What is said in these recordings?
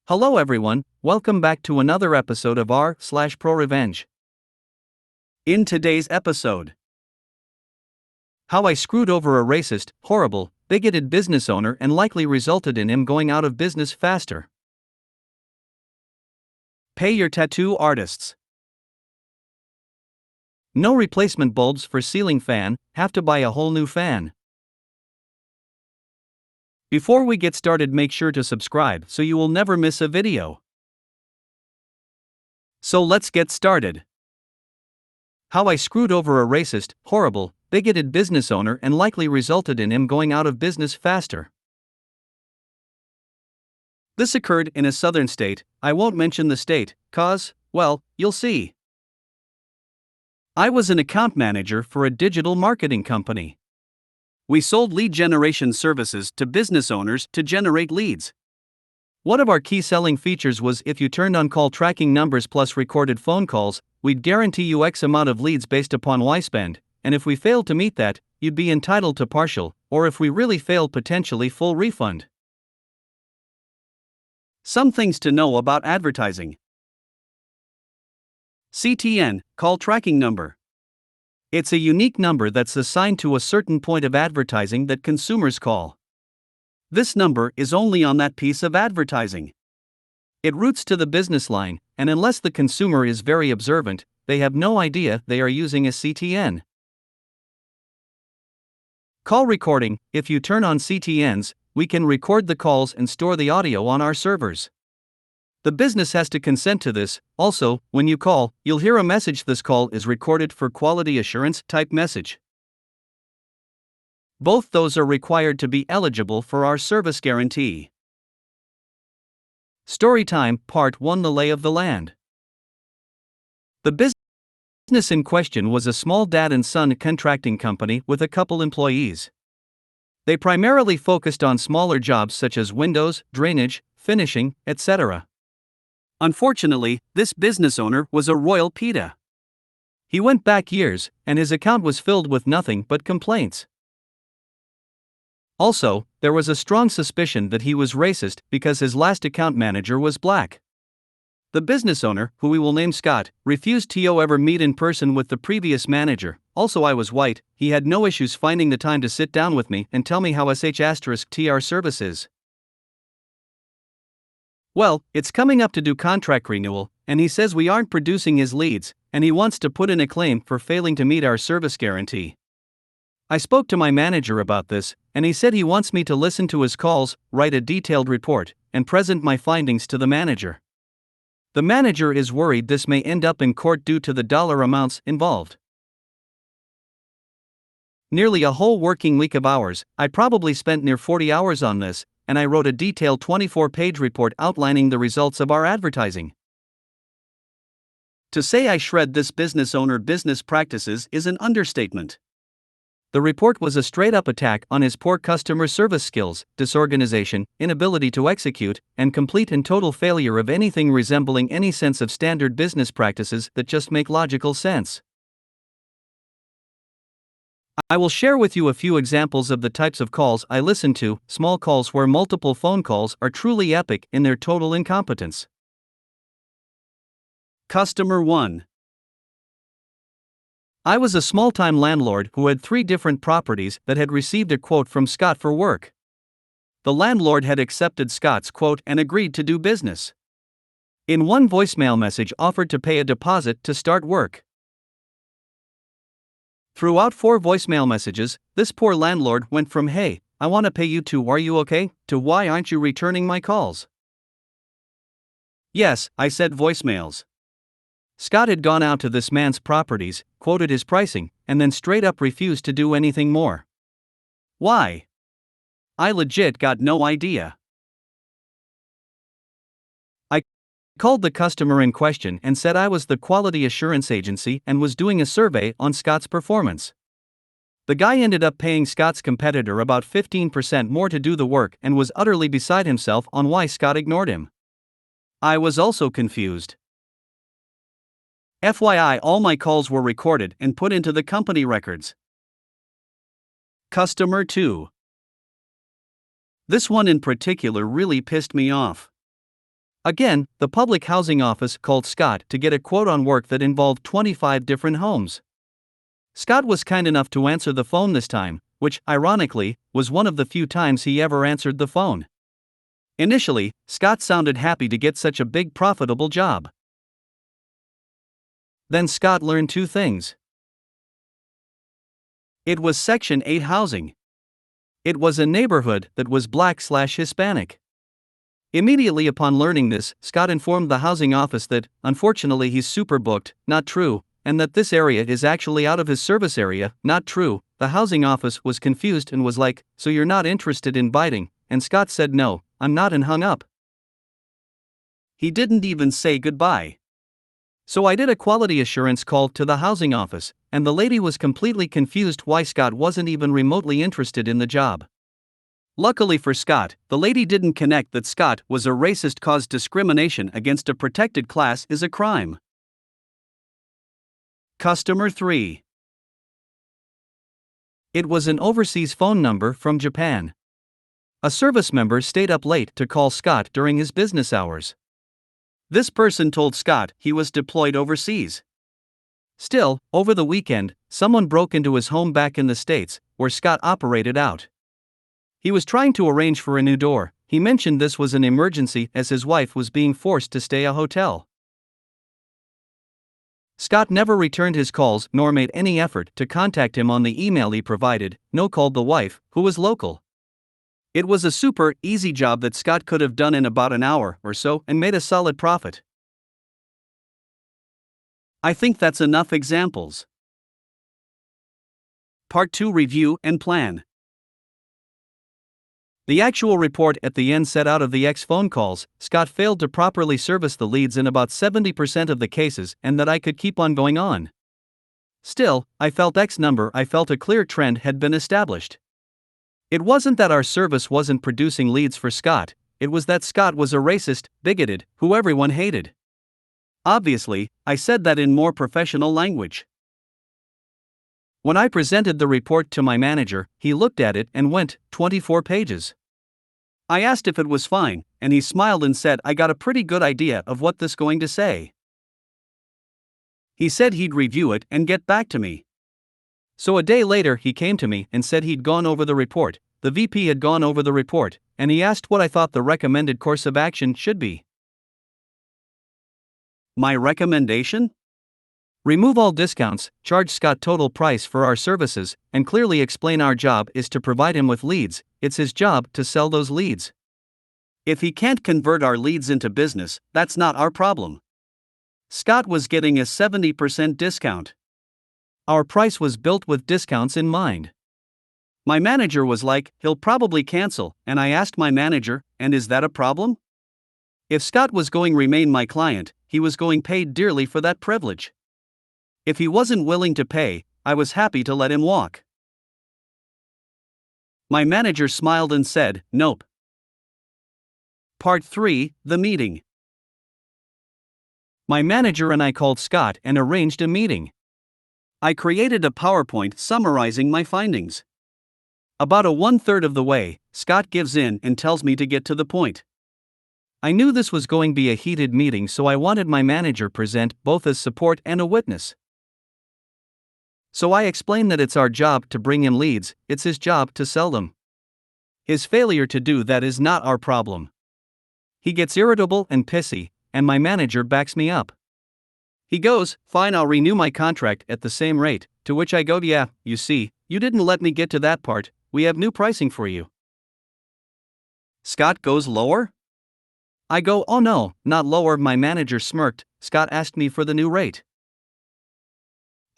Hello everyone, welcome back to another episode of r/ProRevenge. In today's episode, how I screwed over a racist, horrible, bigoted business owner and likely resulted in him going out of business faster. Pay your tattoo artists. No replacement bulbs for ceiling fan, have to buy a whole new fan. Before we get started, make sure to subscribe so you will never miss a video. So let's get started. How I screwed over a racist, horrible, bigoted business owner and likely resulted in him going out of business faster. This occurred in a southern state. I won't mention the state, cause, well, you'll see. I was an account manager for a digital marketing company. We sold lead generation services to business owners to generate leads. One of our key selling features was if you turned on call tracking numbers plus recorded phone calls, we'd guarantee you X amount of leads based upon Y spend, and if we failed to meet that, you'd be entitled to partial, or if we really failed, potentially full refund. Some things to know about advertising. CTN, call tracking number. It's a unique number that's assigned to a certain point of advertising that consumers call. This number is only on that piece of advertising. It routes to the business line, and unless the consumer is very observant, they have no idea they are using a CTN. Call recording. If you turn on CTNs, we can record the calls and store the audio on our servers. The business has to consent to this. Also, when you call, you'll hear a message: this call is recorded for quality assurance type message. Both those are required to be eligible for our service guarantee. Story time, Part 1: The lay of the land. The business in question was a small dad and son contracting company with a couple employees. They primarily focused on smaller jobs such as windows, drainage, finishing, etc. Unfortunately, this business owner was a royal PETA. He went back years, and his account was filled with nothing but complaints. Also, there was a strong suspicion that he was racist because his last account manager was black. The business owner, who we will name Scott, refused to ever meet in person with the previous manager. Also, I was white. He had no issues finding the time to sit down with me and tell me how *TR service is. Well, it's coming up to do contract renewal, and he says we aren't producing his leads, and he wants to put in a claim for failing to meet our service guarantee. I spoke to my manager about this, and he said he wants me to listen to his calls, write a detailed report, and present my findings to the manager. The manager is worried this may end up in court due to the dollar amounts involved. Nearly a whole working week of hours, I probably spent near 40 hours on this, and I wrote a detailed 24-page report outlining the results of our advertising. To say I shred this business owner business practices is an understatement. The report was a straight-up attack on his poor customer service skills, disorganization, inability to execute, and complete and total failure of anything resembling any sense of standard business practices that just make logical sense. I will share with you a few examples of the types of calls I listen to. Small calls where multiple phone calls are truly epic in their total incompetence. Customer 1. I was a small-time landlord who had 3 different properties that had received a quote from Scott for work. The landlord had accepted Scott's quote and agreed to do business. In one voicemail message, offered to pay a deposit to start work. Throughout 4 voicemail messages, this poor landlord went from "Hey, I want to pay you" to "Are you okay?" to "Why aren't you returning my calls?" Yes, I said voicemails. Scott had gone out to this man's properties, quoted his pricing, and then straight up refused to do anything more. Why? I legit got no idea. I called the customer in question and said I was the quality assurance agency and was doing a survey on Scott's performance. The guy ended up paying Scott's competitor about 15% more to do the work and was utterly beside himself on why Scott ignored him. I was also confused. FYI, all my calls were recorded and put into the company records. Customer 2. This one in particular really pissed me off. Again, the public housing office called Scott to get a quote on work that involved 25 different homes. Scott was kind enough to answer the phone this time, which, ironically, was one of the few times he ever answered the phone. Initially, Scott sounded happy to get such a big profitable job. Then Scott learned two things. It was Section 8 housing. It was a neighborhood that was Black/Hispanic. Immediately upon learning this, Scott informed the housing office that, unfortunately, he's super booked, not true, and that this area is actually out of his service area, not true. The housing office was confused and was like, "So you're not interested in biting?" And Scott said, "No, I'm not," and hung up. He didn't even say goodbye. So I did a quality assurance call to the housing office, and the lady was completely confused why Scott wasn't even remotely interested in the job. Luckily for Scott, the lady didn't connect that Scott was a racist cause discrimination against a protected class is a crime. Customer 3. It was an overseas phone number from Japan. A service member stayed up late to call Scott during his business hours. This person told Scott he was deployed overseas. Still, over the weekend, someone broke into his home back in the States, where Scott operated out. He was trying to arrange for a new door. He mentioned this was an emergency as his wife was being forced to stay at a hotel. Scott never returned his calls nor made any effort to contact him on the email he provided, no called the wife, who was local. It was a super easy job that Scott could have done in about an hour or so and made a solid profit. I think that's enough examples. Part 2 Review and Plan. The actual report at the end said out of the X phone calls, Scott failed to properly service the leads in about 70% of the cases and that I could keep on going on. Still, I felt a clear trend had been established. It wasn't that our service wasn't producing leads for Scott, it was that Scott was a racist, bigoted, who everyone hated. Obviously, I said that in more professional language. When I presented the report to my manager, he looked at it and went, 24 pages. I asked if it was fine, and he smiled and said I got a pretty good idea of what this going to say. He said he'd review it and get back to me. So a day later he came to me and said he'd gone over the report, the VP had gone over the report, and he asked what I thought the recommended course of action should be. My recommendation? Remove all discounts, charge Scott total price for our services, and clearly explain our job is to provide him with leads. It's his job to sell those leads. If he can't convert our leads into business, that's not our problem. Scott was getting a 70% discount. Our price was built with discounts in mind. My manager was like, he'll probably cancel, and I asked my manager, and is that a problem? If Scott was going to remain my client, he was going paid dearly for that privilege. If he wasn't willing to pay, I was happy to let him walk. My manager smiled and said, nope. Part 3 The Meeting. My manager and I called Scott and arranged a meeting. I created a PowerPoint summarizing my findings. About 1/3 of the way, Scott gives in and tells me to get to the point. I knew this was going to be a heated meeting, so I wanted my manager present both as support and a witness. So I explained that it's our job to bring in leads, it's his job to sell them. His failure to do that is not our problem. He gets irritable and pissy, and my manager backs me up. He goes, fine, I'll renew my contract at the same rate, to which I go, yeah, you see, you didn't let me get to that part, we have new pricing for you. Scott goes lower? I go, oh no, not lower. My manager smirked. Scott asked me for the new rate.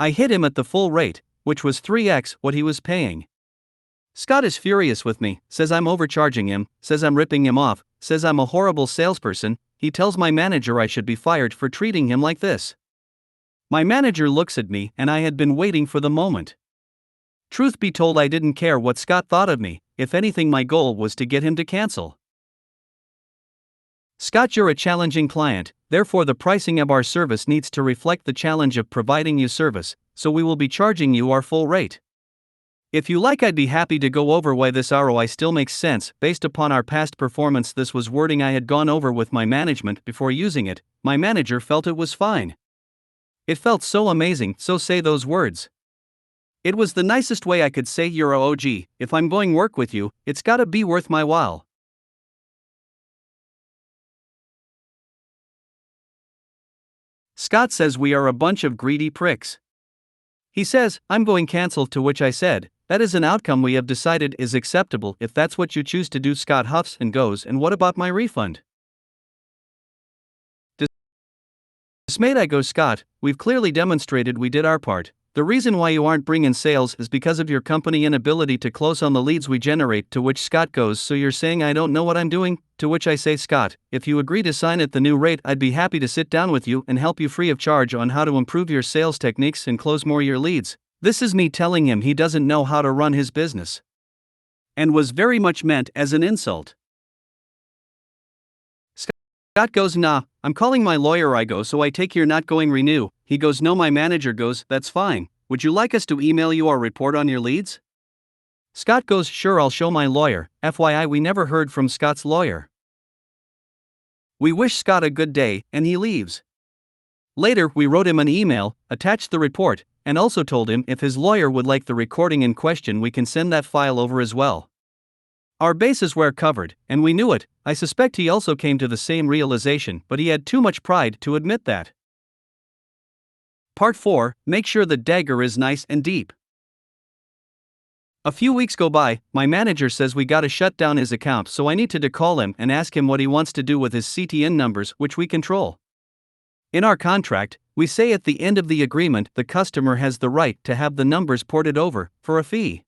I hit him at the full rate, which was 3x what he was paying. Scott is furious with me, says I'm overcharging him, says I'm ripping him off, says I'm a horrible salesperson. He tells my manager I should be fired for treating him like this. My manager looks at me and I had been waiting for the moment. Truth be told, I didn't care what Scott thought of me. If anything, my goal was to get him to cancel. Scott, you're a challenging client, therefore the pricing of our service needs to reflect the challenge of providing you service, so we will be charging you our full rate. If you like, I'd be happy to go over why this ROI still makes sense based upon our past performance. This was wording I had gone over with my management before using it. My manager felt it was fine. It felt so amazing, so say those words. It was the nicest way I could say you're a OG. If I'm going work with you, it's gotta be worth my while. Scott says we are a bunch of greedy pricks. He says, I'm going cancel, to which I said, that is an outcome we have decided is acceptable if that's what you choose to do. Scott huffs and goes, and what about my refund? Dismayed I go, Scott, we've clearly demonstrated we did our part. The reason why you aren't bringing sales is because of your company inability to close on the leads we generate, to which Scott goes, so you're saying I don't know what I'm doing? To which I say, Scott, if you agree to sign at the new rate, I'd be happy to sit down with you and help you free of charge on how to improve your sales techniques and close more your leads. This is me telling him he doesn't know how to run his business. And was very much meant as an insult. Scott goes, nah, I'm calling my lawyer. I go, so I take you're not going renew. He goes, no. My manager goes, that's fine. Would you like us to email you our report on your leads? Scott goes, sure, I'll show my lawyer. FYI, we never heard from Scott's lawyer. We wish Scott a good day, and he leaves. Later, we wrote him an email, attached the report, and also told him if his lawyer would like the recording in question, we can send that file over as well. Our bases were covered, and we knew it. I suspect he also came to the same realization, but he had too much pride to admit that. Part 4, make sure the dagger is nice and deep. A few weeks go by, my manager says we gotta shut down his account, so I need to call him and ask him what he wants to do with his CTN numbers, which we control. In our contract, we say at the end of the agreement the customer has the right to have the numbers ported over, for a fee.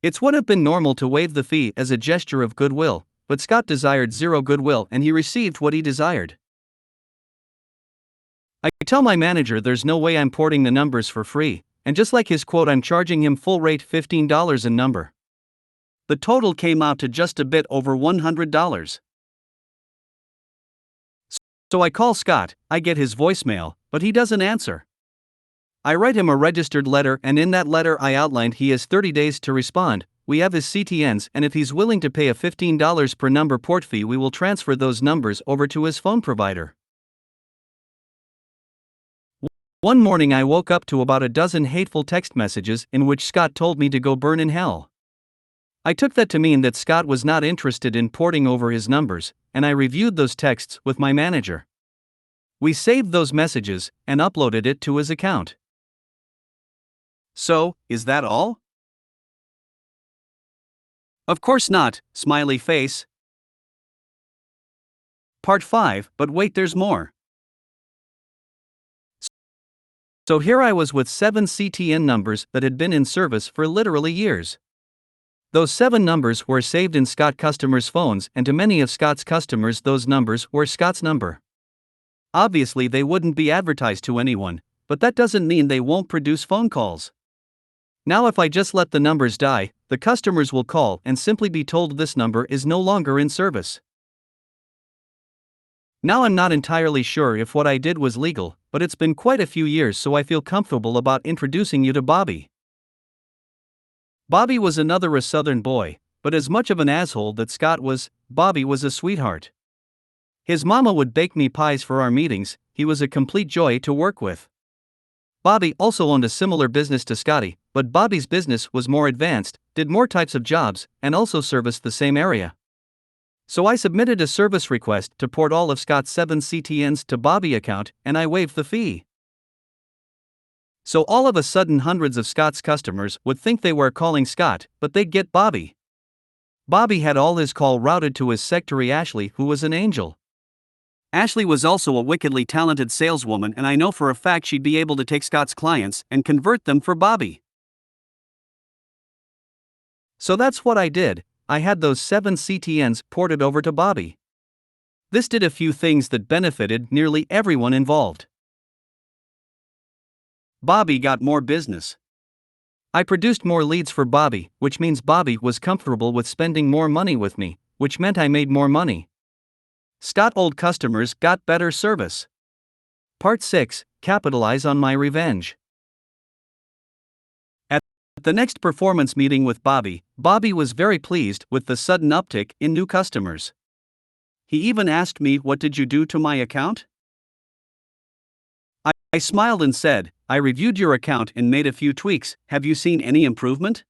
It would have been normal to waive the fee as a gesture of goodwill, but Scott desired zero goodwill and he received what he desired. I tell my manager there's no way I'm porting the numbers for free, and just like his quote, I'm charging him full rate $15 a number. The total came out to just a bit over $100. So I call Scott, I get his voicemail, but he doesn't answer. I write him a registered letter, and in that letter I outlined he has 30 days to respond. We have his CTNs, and if he's willing to pay a $15 per number port fee, we will transfer those numbers over to his phone provider. One morning I woke up to about a dozen hateful text messages in which Scott told me to go burn in hell. I took that to mean that Scott was not interested in porting over his numbers, and I reviewed those texts with my manager. We saved those messages and uploaded it to his account. So, is that all? Of course not, smiley face. Part 5, but wait, there's more. So here I was with 7 CTN numbers that had been in service for literally years. Those 7 numbers were saved in Scott customers' phones, and to many of Scott's customers those numbers were Scott's number. Obviously they wouldn't be advertised to anyone, but that doesn't mean they won't produce phone calls. Now if I just let the numbers die, the customers will call and simply be told this number is no longer in service. Now I'm not entirely sure if what I did was legal, but it's been quite a few years, so I feel comfortable about introducing you to Bobby. Bobby was a southern boy, but as much of an asshole that Scott was, Bobby was a sweetheart. His mama would bake me pies for our meetings. He was a complete joy to work with. Bobby also owned a similar business to Scotty, but Bobby's business was more advanced, did more types of jobs, and also serviced the same area. So I submitted a service request to port all of Scott's 7 CTNs to Bobby account, and I waived the fee. So all of a sudden hundreds of Scott's customers would think they were calling Scott, but they'd get Bobby. Bobby had all his call routed to his secretary Ashley, who was an angel. Ashley was also a wickedly talented saleswoman, and I know for a fact she'd be able to take Scott's clients and convert them for Bobby. So that's what I did. I had those 7 CTNs ported over to Bobby. This did a few things that benefited nearly everyone involved. Bobby got more business. I produced more leads for Bobby, which means Bobby was comfortable with spending more money with me, which meant I made more money. Scott old customers got better service. Part 6, capitalize on my revenge. At the next performance meeting with Bobby, Bobby was very pleased with the sudden uptick in new customers. He even asked me, "What did you do to my account?" I smiled and said, "I reviewed your account and made a few tweaks. Have you seen any improvement?"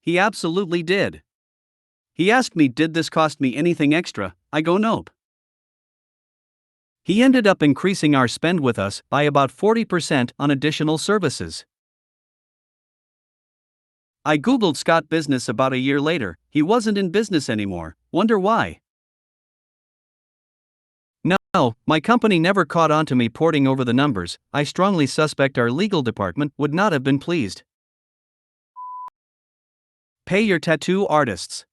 He absolutely did. He asked me, "Did this cost me anything extra?" I go, "Nope." He ended up increasing our spend with us by about 40% on additional services. I googled Scott business about a year later. He wasn't in business anymore. Wonder why? No, my company never caught on to me porting over the numbers. I strongly suspect our legal department would not have been pleased. Pay your tattoo artists.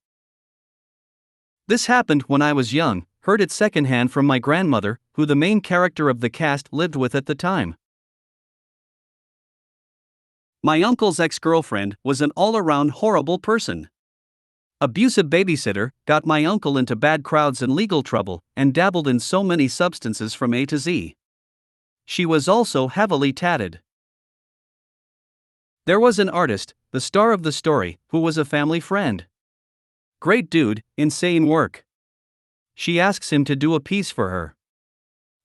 This happened when I was young, heard it secondhand from my grandmother, who the main character of the cast lived with at the time. My uncle's ex-girlfriend was an all-around horrible person. Abusive babysitter, got my uncle into bad crowds and legal trouble, and dabbled in so many substances from A to Z. She was also heavily tatted. There was an artist, the star of the story, who was a family friend. Great dude, insane work. She asks him to do a piece for her.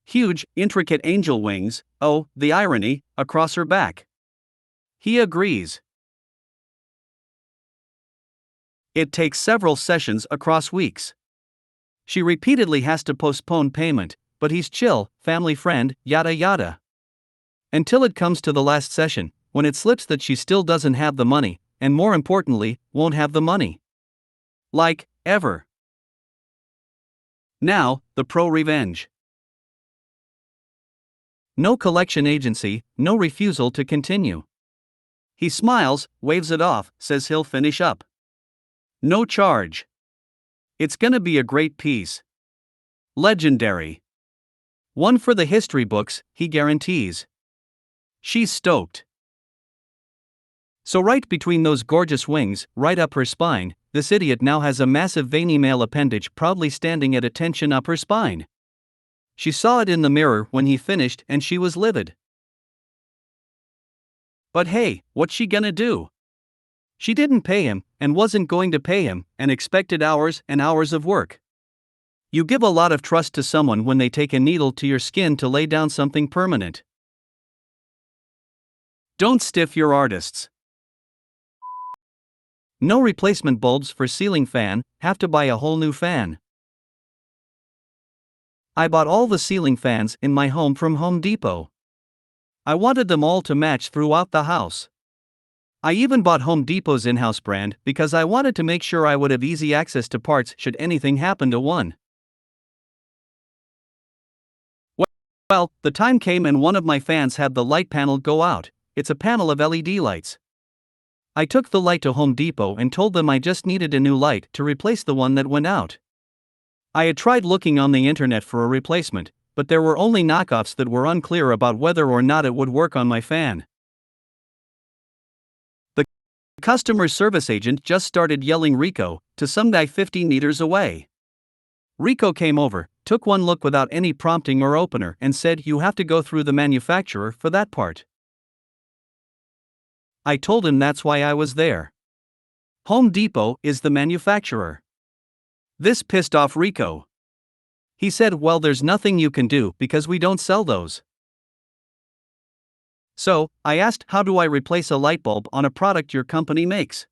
Huge, intricate angel wings, oh, the irony, across her back. He agrees. It takes several sessions across weeks. She repeatedly has to postpone payment, but he's chill, family friend, yada yada. Until it comes to the last session, when it slips that she still doesn't have the money, and more importantly, won't have the money. Like, ever. Now, the ProRevenge. No collection agency, no refusal to continue. He smiles, waves it off, says he'll finish up. No charge. It's gonna be a great piece. Legendary. One for the history books, he guarantees. She's stoked. So right between those gorgeous wings, right up her spine, this idiot now has a massive veiny male appendage proudly standing at attention up her spine. She saw it in the mirror when he finished and she was livid. But hey, what's she gonna do? She didn't pay him, and wasn't going to pay him, and expected hours and hours of work. You give a lot of trust to someone when they take a needle to your skin to lay down something permanent. Don't stiff your artists. No replacement bulbs for ceiling fan, have to buy a whole new fan. I bought all the ceiling fans in my home from Home Depot. I wanted them all to match throughout the house. I even bought Home Depot's in-house brand because I wanted to make sure I would have easy access to parts should anything happen to one. Well, the time came and one of my fans had the light panel go out. It's a panel of LED lights. I took the light to Home Depot and told them I just needed a new light to replace the one that went out. I had tried looking on the internet for a replacement, but there were only knockoffs that were unclear about whether or not it would work on my fan. The customer service agent just started yelling Rico to some guy 50 meters away. Rico came over, took one look without any prompting or opener and said, "You have to go through the manufacturer for that part." I told him that's why I was there. Home Depot is the manufacturer. This pissed off Rico. He said, "Well, there's nothing you can do because we don't sell those." So, I asked, "How do I replace a light bulb on a product your company makes?"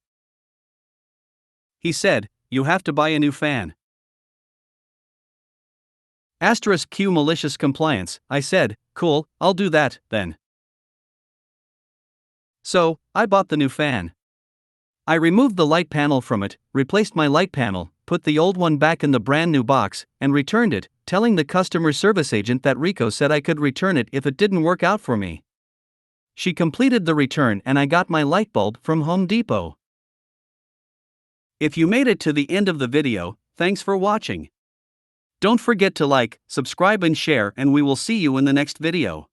He said, "You have to buy a new fan." *Q malicious compliance. I said, "Cool, I'll do that, then." So, I bought the new fan. I removed the light panel from it, replaced my light panel, put the old one back in the brand new box, and returned it, telling the customer service agent that Rico said I could return it if it didn't work out for me. She completed the return and I got my light bulb from Home Depot. If you made it to the end of the video, thanks for watching. Don't forget to like, subscribe and share, and we will see you in the next video.